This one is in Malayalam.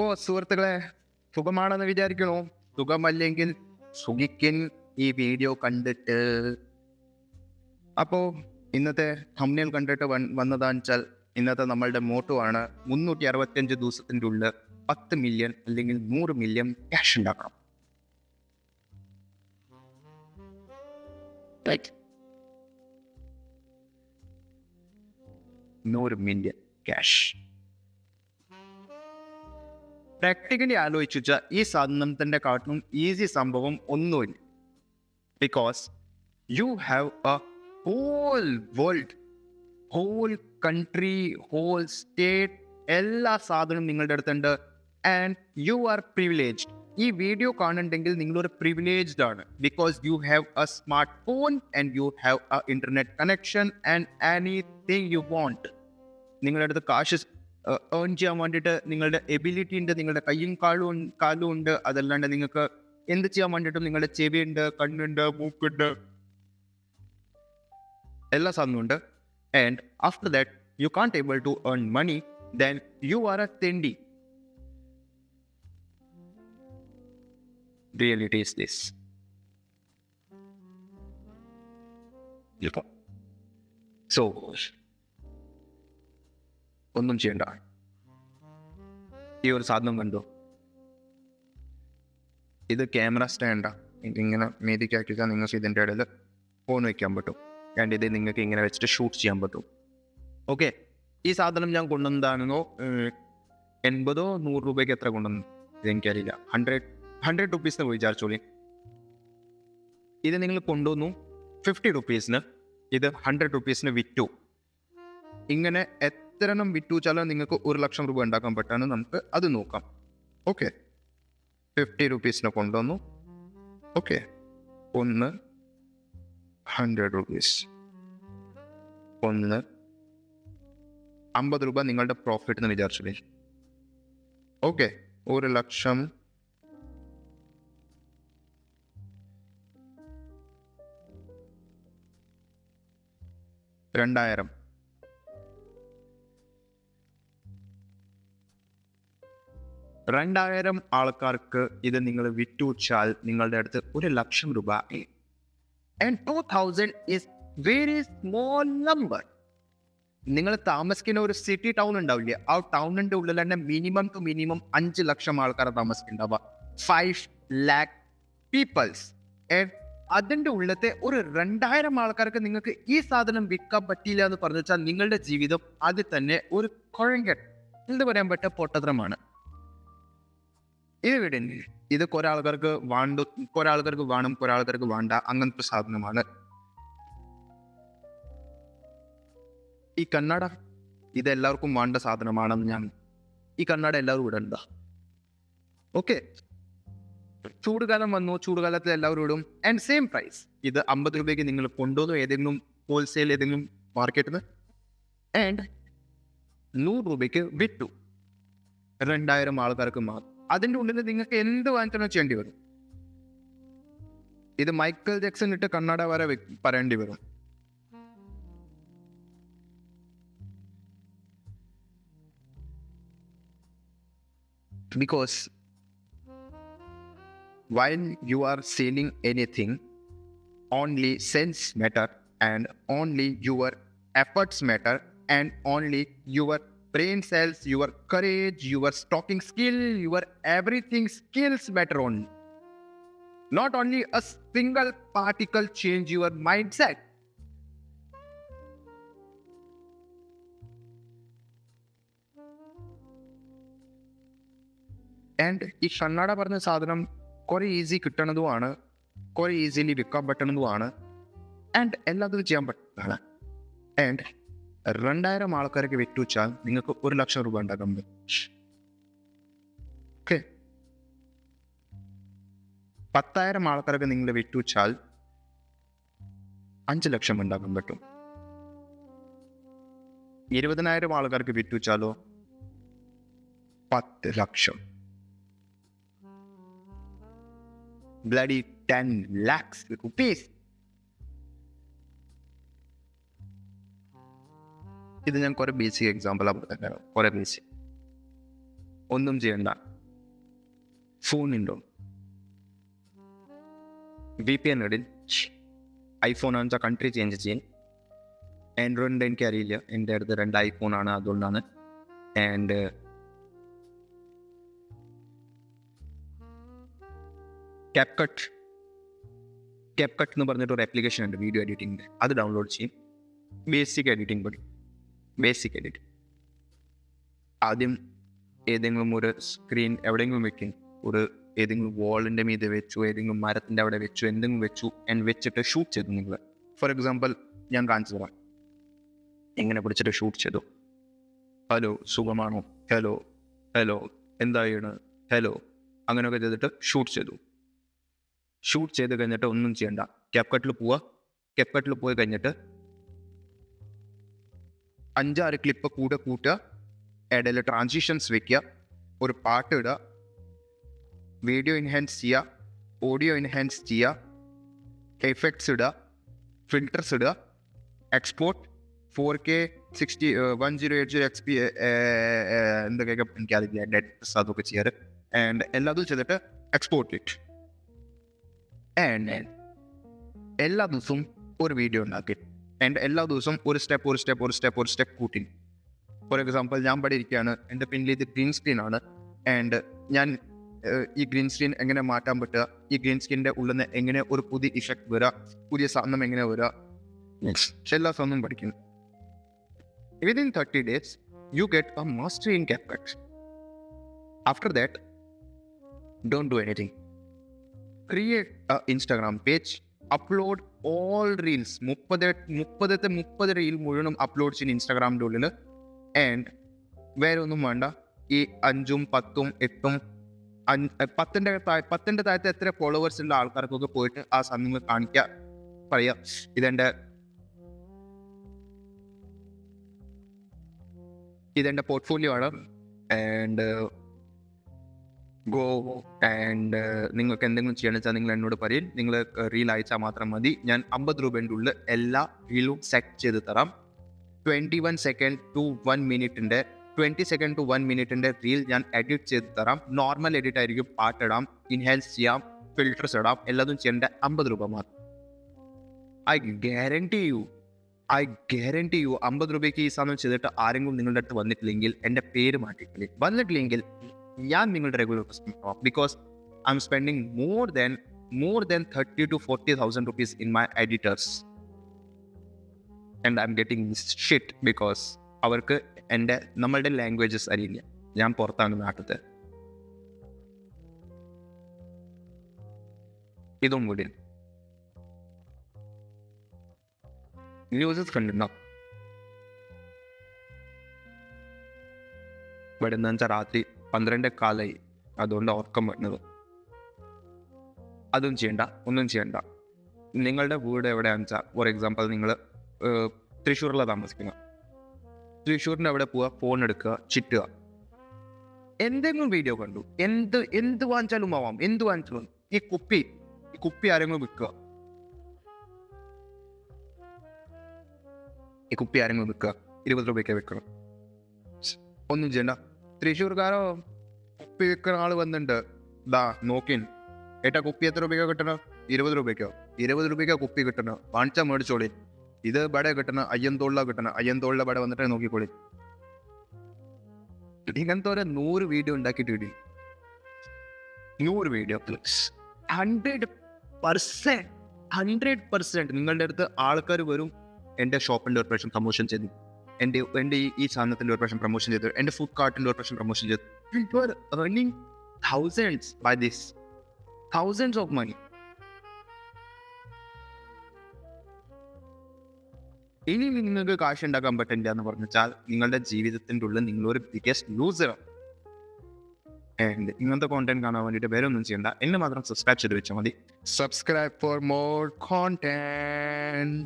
അപ്പോ സുഹൃത്തുക്കളെ, സുഖമാണെന്ന് വിചാരിക്കണോ? സുഖമല്ലെങ്കിൽ സുഖിക്കിൻ ഈ വീഡിയോ കണ്ടിട്ട്. അപ്പോ ഇന്നത്തെ thumbnail കണ്ടിട്ട് വന്നതാന്ന് വെച്ചാൽ, ഇന്നത്തെ നമ്മളുടെ മോട്ടോ ആണ് 365 ദിവസത്തിൻ്റെ ഉള്ളിൽ 10 മില്യൺ അല്ലെങ്കിൽ 100 മില്യൺ ക്യാഷ് ഉണ്ടാക്കണം. Right? 100 million cash. പ്രാക്ടിക്കലി ആലോചിച്ചു വെച്ചാൽ ഈ സാധനത്തിൻ്റെ കാട്ടിലും ഈസി സംഭവം ഒന്നുമില്ല. Because you have a whole world, whole country, whole state, എല്ലാ സാധനവും നിങ്ങളുടെ അടുത്തുണ്ട്. And you are privileged. ഈ വീഡിയോ കാണുന്നുണ്ടെങ്കിൽ നിങ്ങളൊരു പ്രിവിലേജ്ഡ് ആണ്. Because you have a smart phone and you have a internet connection and anything you want. നിങ്ങളുടെ അടുത്ത് കാശ് ഏൺ ചെയ്യാൻ വേണ്ടിയിട്ട് നിങ്ങളുടെ എബിലിറ്റി ഉണ്ട്, നിങ്ങളുടെ കയ്യും കാലും ഉണ്ട്. അതല്ലാണ്ട് നിങ്ങൾക്ക് എന്ത് ചെയ്യാൻ വേണ്ടിയിട്ടും നിങ്ങളുടെ ചെവിയുണ്ട്, കണ്ണുണ്ട്, മൂക്കുണ്ട്, എല്ലാ സാധനവും ഉണ്ട്. And after that you can't able to earn money, then you are a തെണ്ടി. Reality is this. So, ഒന്നും ചെയ്യണ്ട. ഈ ഒരു സാധനം കണ്ടോ? ഇത് ക്യാമറ സ്റ്റാൻഡാ. ഇതിങ്ങനെ മേതിക്കാക്കിയാൽ നിങ്ങൾക്ക് ഇതിൻ്റെ ഇടയിൽ ഫോൺ വയ്ക്കാൻ പറ്റും. ആൻഡ് ഇത് നിങ്ങൾക്ക് ഇങ്ങനെ വെച്ചിട്ട് ഷൂട്ട് ചെയ്യാൻ പറ്റും. ഓക്കെ, ഈ സാധനം ഞാൻ കൊണ്ടുവന്നതാണെന്നോ 80 or 100 രൂപയ്ക്ക് എത്ര കൊണ്ടുവന്നു ഇതെനിക്കറിയില്ല. 100 റുപ്പീസിന് പോയി വിചാരിച്ചോളി. ഇത് നിങ്ങൾ കൊണ്ടുവന്നു 50 റുപ്പീസിന്, ഇത് 100 റുപ്പീസിന് വിറ്റു. ഇങ്ങനെ എത്ര എണ്ണം വിറ്റു വെച്ചാലും നിങ്ങൾക്ക് 1 ലക്ഷം രൂപ ഉണ്ടാക്കാൻ പറ്റാന്ന് നമുക്ക് അത് നോക്കാം. ഓക്കെ, 50 റുപ്പീസിന് കൊണ്ടുവന്നു. ഓക്കെ, 100 റുപ്പീസ്, 50 രൂപ നിങ്ങളുടെ പ്രോഫിറ്റ് എന്ന് വിചാരിച്ചോളി. ഓക്കെ, 1 ലക്ഷം 2000. 2000 ആൾക്കാർക്ക് ഇത് നിങ്ങൾ വിറ്റു വെച്ചാൽ നിങ്ങളുടെ അടുത്ത് 1 ലക്ഷം രൂപ. And 2000 is very small number. നിങ്ങൾ താമസിക്കുന്ന ഒരു സിറ്റി ടൗൺ ഉണ്ടാവില്ലേ, ആ ടൗണിന്റെ ഉള്ളിൽ തന്നെ മിനിമം ടു മിനിമം 5 ലക്ഷം ആൾക്കാർ താമസിക്കുന്നുണ്ടാവുക. 5 lakh പീപ്പിൾസ്. അതിൻ്റെ ഉള്ളത്തെ ഒരു 2000 ആൾക്കാർക്ക് നിങ്ങൾക്ക് ഈ സാധനം വിൽക്കാൻ പറ്റിയില്ല എന്ന് പറഞ്ഞു വെച്ചാൽ നിങ്ങളുടെ ജീവിതം അതിൽ തന്നെ ഒരു കുഴങ്ങൻ എന്ത് പറയാൻ പറ്റുക പൊട്ടത്രമാണ്. ഇത് വിടന്നെ, ഇത് കുറെ ആൾക്കാർക്ക് വേണ്ട, കുറെ ആൾക്കാർക്ക് വേണം, കുറെ ആൾക്കാർക്ക് വേണ്ട, അങ്ങനത്തെ സാധനമാണ്. ഈ കണ്ണട ഇത് എല്ലാവർക്കും വേണ്ട സാധനമാണെന്ന് ഈ കണ്ണട എല്ലാവരും ഇടണ്ട. ഓക്കെ, ചൂടുകാലം വന്നു, ചൂടുകാലത്തിൽ എല്ലാവരും ഇടും. And same price. ഇത് 50 രൂപയ്ക്ക് നിങ്ങൾ കൊണ്ടുവന്നു ഏതെങ്കിലും ഹോൾസെയിൽ ഏതെങ്കിലും മാർക്കറ്റിൽ നിന്ന്, ആൻഡ് 100 രൂപയ്ക്ക് വിറ്റു 2000 ആൾക്കാർക്ക് മാത്രം. അതിൻ്റെ ഉള്ളിൽ നിങ്ങൾക്ക് എന്ത് വാങ്ങിക്കണോ ചെയ്യേണ്ടി വരും. ഇത് മൈക്കൽ ജാക്സൺ ഇട്ട് കണ്ണട വരെ പറയേണ്ടി വരും. Because while you are selling anything, only sense matter and only your efforts matter and only your brain cells, your courage, your talking skill, your everything skills matter only. Not only a single particle change your mindset. And ഈ കണ്ണട പറഞ്ഞ സാധനം കുറെ ഈസി കിട്ടണതുമാണ്, കുറെ ഈസിലി വിൽക്കാൻ പറ്റണതുമാണ്, ആൻഡ് എല്ലാത്തിനും ചെയ്യാൻ പറ്റുന്നതാണ്. ആൻഡ് 2000 ആൾക്കാർക്ക് വിറ്റു വെച്ചാൽ നിങ്ങൾക്ക് 1 ലക്ഷം രൂപ ഉണ്ടാക്കാൻ പറ്റും. ഓക്കെ, 10,000 ആൾക്കാർക്ക് നിങ്ങൾ വിറ്റു വെച്ചാൽ 5 ലക്ഷം ഉണ്ടാക്കാൻ പറ്റും. 20,000 ആൾക്കാർക്ക് വിറ്റു വെച്ചാലോ 10 ലക്ഷം. bloody 10 lakhs rupees. ഇത് ഞാൻ കുറെ ബേസിക് എക്സാമ്പിളാണ് പറഞ്ഞത്, കുറെ ബേസിക്. ഒന്നും ചെയ്യണ്ട. ഫോണുണ്ടോ? VPN ഇടിൽ. ഐഫോൺ ആണെന്ന് വെച്ചാൽ കൺട്രി ചേഞ്ച് ചെയ്യും. ആൻഡ്രോയിഡിൻ്റെ എനിക്കറിയില്ല, എൻ്റെ അടുത്ത് 2 ഐഫോണാണ്, അതുകൊണ്ടാണ്. ആൻഡ് ക്യാപ്കട്ട് എന്ന് പറഞ്ഞിട്ട് ഒരു ആപ്ലിക്കേഷൻ ഉണ്ട് വീഡിയോ എഡിറ്റിങ്ങിൻ്റെ, അത് ഡൗൺലോഡ് ചെയ്യും. ബേസിക് എഡിറ്റിംഗ് പഠിക്കും. ബേസിക് എഡിറ്റിംഗ് ആദ്യം ഏതെങ്കിലും ഒരു സ്ക്രീൻ എവിടെയെങ്കിലും വെക്കും, ഏതെങ്കിലും വാളിൻ്റെ മീതെ വെച്ചു, ഏതെങ്കിലും മരത്തിൻ്റെ അവിടെ വെച്ചു, എന്തെങ്കിലും വെച്ചു വെച്ചിട്ട് ഷൂട്ട് ചെയ്തു. നിങ്ങൾ ഫോർ എക്സാമ്പിൾ ഞാൻ കാണിച്ചു തരാം എങ്ങനെ പിടിച്ചിട്ട് ഷൂട്ട് ചെയ്തു. ഹലോ സുഖമാണോ, ഹലോ ഹലോ എന്തായാണ്, ഹലോ, അങ്ങനെയൊക്കെ ചെയ്തിട്ട് ഷൂട്ട് ചെയ്തു. ഷൂട്ട് ചെയ്ത് കഴിഞ്ഞിട്ട് ഒന്നും ചെയ്യണ്ട, ക്യാപ്കട്ടിൽ പോവുക. ക്യാപ്കട്ടിൽ പോയി കഴിഞ്ഞിട്ട് 5-6 ക്ലിപ്പ് കൂട്ടുക, ഇടയിൽ ട്രാൻസിഷൻസ് വെക്കുക, ഒരു പാട്ട് ഇടുക, വീഡിയോ എൻഹാൻസ് ചെയ്യുക, ഓഡിയോ എൻഹാൻസ് ചെയ്യുക, എഫക്ട്സ് ഇടുക, ഫിൽറ്റേഴ്സ് ഇടുക, എക്സ്പോർട്ട് 4K 1080xp എന്തൊക്കെയൊക്കെ എനിക്കറിയില്ല, ഡെറ്റ്സ് അതൊക്കെ ചെയ്യാറ്. ആൻഡ് എല്ലാതും ചെയ്തിട്ട് എക്സ്പോർട്ട് ഇറ്റ്. ആൻഡ് എല്ലാ ദിവസവും ഒരു വീഡിയോ ഉണ്ടാക്കി. ആൻഡ് എല്ലാ ദിവസവും ഒരു സ്റ്റെപ്പ് കൂട്ടി. ഫോർ എക്സാമ്പിൾ ഞാൻ ഇവിടെ ഇരിക്കുകയാണ്, എൻ്റെ പിന്നിൽ ഇത് ഗ്രീൻ സ്ക്രീൻ ആണ്. ആൻഡ് ഞാൻ ഈ ഗ്രീൻ സ്ക്രീൻ എങ്ങനെ മാറ്റാൻ പറ്റുക, ഈ ഗ്രീൻ സ്ക്രീനിൻ്റെ ഉള്ളിൽ നിന്ന് എങ്ങനെ ഒരു പുതിയ ഇഫക്റ്റ് വരിക, പുതിയ സാധനം എങ്ങനെ വരിക, എല്ലാ സാധനവും പഠിക്കുന്നു. Within 30 days, you get a mastery in CapCut. After that, don't do anything. Create an Instagram page, upload all reels. 30 reel മുഴുവനും അപ്ലോഡ് ചെയ്യുന്ന ഇൻസ്റ്റാഗ്രാമിൻ്റെ ഉള്ളിൽ. ആൻഡ് വേറെ ഒന്നും വേണ്ട, ഈ 5ഉം 10ഉം 8ഉം 10ൻ്റെ താഴത്തെ എത്ര ഫോളോവേഴ്സ് ഉള്ള ആൾക്കാർക്കൊക്കെ പോയിട്ട് ആ സാധനങ്ങൾ കാണിക്കുക, പറയാം ഇതെൻ്റെ പോർട്ട്ഫോളിയോ ആണ്. And go. ആൻഡ് നിങ്ങൾക്ക് എന്തെങ്കിലും ചെയ്യണമെന്ന് വെച്ചാൽ നിങ്ങൾ എന്നോട് പറയും, നിങ്ങൾ റീൽ അയച്ചാൽ മാത്രം മതി. ഞാൻ 50 രൂപേൻ്റെ ഉള്ളിൽ എല്ലാ റീലും സെറ്റ് ചെയ്ത് തരാം. 21 സെക്കൻഡ് ടു 1 മിനിറ്റിൻ്റെ 20 സെക്കൻഡ് ടു 1 മിനിറ്റിൻ്റെ റീൽ ഞാൻ എഡിറ്റ് ചെയ്ത് തരാം. നോർമൽ എഡിറ്റ് ആയിരിക്കും, പാട്ടിടാം, ഇൻഹാൻസ് ചെയ്യാം, ഫിൽറ്റേഴ്സ് ഇടാം, എല്ലാതും ചെയ്യേണ്ട 50 രൂപ മാത്രം. ഐ ഗ്യാരണ്ടി യു 50 രൂപയ്ക്ക് ഈ സാധനം ചെയ്തിട്ട് ആരെങ്കിലും നിങ്ങളുടെ അടുത്ത് വന്നിട്ടില്ലെങ്കിൽ എൻ്റെ പേര് മാറ്റിക്കില്ലേ. വന്നിട്ടില്ലെങ്കിൽ ഞാൻ നിങ്ങളുടെ regular customer, because I M spending more than 30,000 to 40,000 rupees in my editors, and I'm getting shit because അവർക്ക് നമ്മളുടെ ലാംഗ്വേജസ് അറിയില്ല. ഞാൻ പുറത്താണ് നാട്ടിലത്തെ. ഇതും കൂടി ന്യൂസസ് കണ്ടിട്ടുണ്ടോ? ഇവിടെ എന്താ വെച്ചാൽ രാത്രി 12:15 അതുകൊണ്ട് ഉറക്കം വരുന്നത്. ഒന്നും ചെയ്യണ്ട. നിങ്ങളുടെ വീട് എവിടെയാണെന്ന് വെച്ചാൽ, ഫോർ എക്സാമ്പിൾ നിങ്ങൾ തൃശ്ശൂരിലാണ് താമസിക്കുന്നത്. തൃശ്ശൂരിൻ്റെ അവിടെ പോവുക, ഫോൺ എടുക്കുക, ചിറ്റുക, എന്തെങ്കിലും വീഡിയോ കണ്ടു, എന്ത് വാങ്ങിച്ചാലും ആവാം, എന്ത് വാങ്ങിച്ചാലും. ഈ കുപ്പി ആരെങ്കിലും വിൽക്കുക, ഈ കുപ്പി ആരെങ്കിലും വിൽക്കുക, 20 രൂപയ്ക്ക് വിൽക്കണം. ഒന്നും ചെയ്യണ്ട. തൃശ്ശൂർക്കാരോ കുപ്പി വിൽക്കുന്ന ആൾ വന്നിട്ടുണ്ട്, ദാ നോക്കിൻ ഏട്ടാ കുപ്പി എത്ര രൂപയ്ക്കോ കിട്ടണം? 20 രൂപയ്ക്കോ? 20 രൂപയ്ക്കോ കുപ്പി കിട്ടണം, വാങ്ങിച്ചാൽ മേടിച്ചോളി. ഇത് ബടെ കിട്ടണം, അയ്യന്തോളിലാണ് കിട്ടണം, അയ്യന്തോളിലെ ബടെ വന്നിട്ട് നോക്കിക്കോളി. ഇങ്ങനത്തെ ഒരു 100 വീഡിയോ ഉണ്ടാക്കിയിട്ട് ഇടി. 100 വീഡിയോ പ്ലീസ്. 100% നിങ്ങളുടെ അടുത്ത് ആൾക്കാർ വരും. എൻ്റെ ഷോപ്പിൻ്റെ ഒരു പ്രാവശ്യം പ്രൊമോഷൻ ചെയ്തു, എൻ്റെ ഈ സാധനത്തിൻ്റെ ഒരു പ്രാവശ്യം പ്രൊമോഷൻ ചെയ്തു, എൻ്റെ ഫുഡ് കാർട്ടിൻ്റെ ഒരു പ്രാവശ്യം പ്രൊമോഷൻ ചെയ്തു. You are earning thousands by this. Thousands of money. ഇനി നിങ്ങൾക്ക് കാശ് ഉണ്ടാക്കാൻ പറ്റില്ല എന്ന് പറഞ്ഞാൽ നിങ്ങളുടെ ജീവിതത്തിൻ്റെ ഉള്ളിൽ നിങ്ങളൊരു ബിഗസ്റ്റ് ലൂസറാണ്. ആൻഡ് ഇങ്ങനത്തെ കോണ്ടന്റ് കാണാൻ വേണ്ടിയിട്ട് വേറെ ഒന്നും ചെയ്യണ്ട, എന്നെ മാത്രം സബ്സ്ക്രൈബ് ചെയ്ത് വെച്ചാൽ മതി. Subscribe for more content.